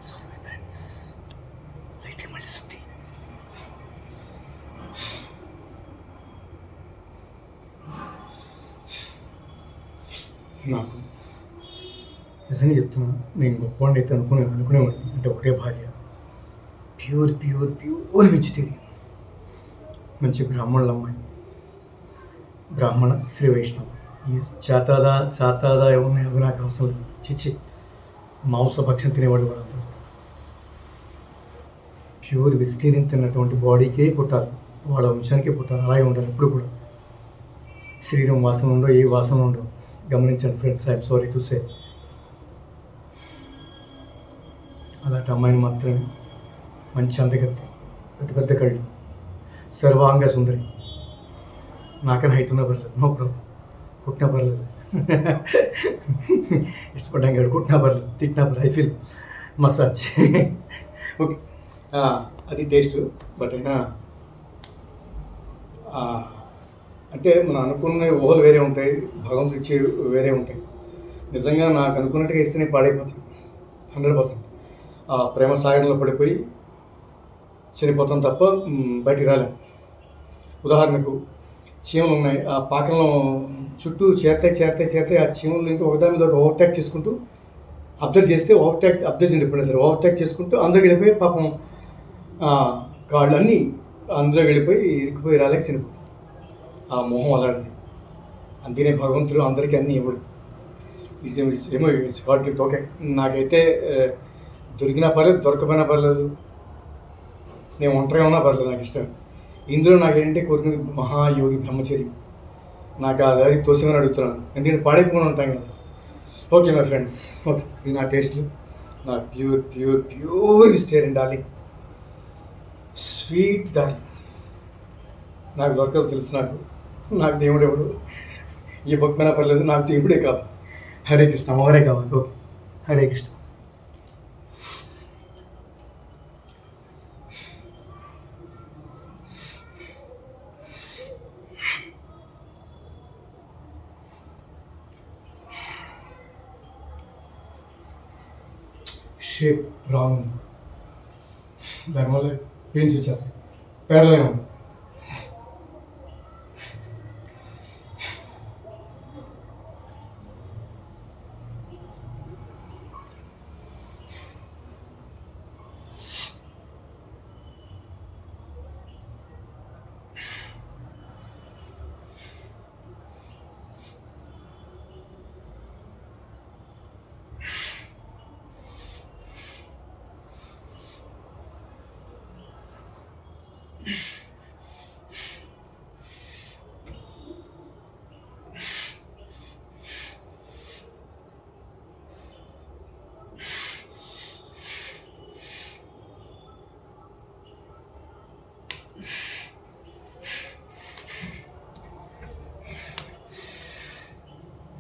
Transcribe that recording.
Sorry my friends, లైట్గా మళ్ళీ సుత్తి. నాకు నిజంగా చెప్తున్నా, నేను గొప్పవాడిని అయితే అనుకునేవాడిని. అంటే ఒకటే భార్య, ప్యూర్ ప్యూర్ ప్యూర్ వెజిటేరియన్, మంచి బ్రాహ్మణుల అమ్మాయి, బ్రాహ్మణ శ్రీ వైష్ణవ. ఈ శాతాదా ఎవరిని అవి నాకు అవసరం లేదు. చిచ్చి, మాంసభక్షం తినేవాడు వాళ్ళంతా. ప్యూర్ వెజిటేరియన్ తిన్నటువంటి బాడీకే పుట్టాలి, వాళ్ళ వంశానికే పుట్టాలి, అలాగే ఉండాలి ఎప్పుడు కూడా. శరీరం వాసన ఉండవు, ఏ వాసన ఉండవు. గమనించండి friends, I'm sorry to say. అలాంటి అమ్మాయిని మాత్రమే, మంచి అందగత్తి, పెద్ద పెద్ద కళ్ళు, సర్వాంగ సుందరి. నాకన్నా హైట్ ఉన్నా పర్లేదు, నో ప్రాబ్లం. కుట్టినా పర్లేదు, ఇష్టపడ్డాం కాదు, కుట్టినా పర్లేదు, తిట్టినా పర్లేదు, ఐ ఫీల్ మసాజ్. ఓకే, అది టేస్ట్. బట్ అయినా అంటే మనం అనుకున్న ఊహలు వేరే ఉంటాయి, భగవంతుడు ఇచ్చే వేరే ఉంటాయి. నిజంగా నాకు అనుకున్నట్టుగా ఇస్తేనే పాడైపోతాయి 100%. ప్రేమ సాగరంలో పడిపోయి చనిపోతాం తప్ప బయటికి రాలేం. ఉదాహరణకు చీమలు ఉన్నాయి, ఆ పాకంలో చుట్టూ చేరతాయి. ఆ చీమలు ఏంటి ఒకదాని మీద ఓవర్టేక్ చేసుకుంటూ అబ్జర్వ్ చేస్తే అబ్జర్వ్ చేయండి ఎప్పుడైనా సరే, ఓవర్టేక్ చేసుకుంటూ అందులో వెళ్ళిపోయి పాపం కాళ్ళు అన్నీ అందులో వెళ్ళిపోయి ఇరికిపోయి రాలేక చనిపోతుంది. ఆ మొహం అలాంటిది. అందుకనే భగవంతుడు అందరికీ అన్నీ ఇవ్వడు. ఏమో ఇట్స్ గాడ్ గిఫ్ట్. ఓకే, నాకైతే దొరికినా పర్లేదు, దొరకపోయినా పర్లేదు, నేను ఒంటరిగా ఉన్నా పర్లేదు, నాకు ఇష్టం. ఇందులో నాకేంటి కోరుకునేది మహాయోగి బ్రహ్మచర్యం. నాకు ఆ దారి తోసేమని అడుగుతున్నాను, ఎందుకంటే పాడైపోకుండా ఉంటాం కదా. ఓకే మై ఫ్రెండ్స్, ఓకే, ఇది నా టేస్ట్లు. నా pure pure pure vegetarian darling, sweet darling. నాకు దొరకదు తెలుసు, నాకు దేవుడు ఎవడు ఈ భక్తమైనా పర్లేదు, నాకు దేవుడే కాదు. హరే కృష్ణ, అమ్మవారే కావాలి. Okay, Hare Krishna. Shape wrong, దానివల్ల పెయిన్స్ వచ్చేస్తాయి, పేర్లే ఉంది.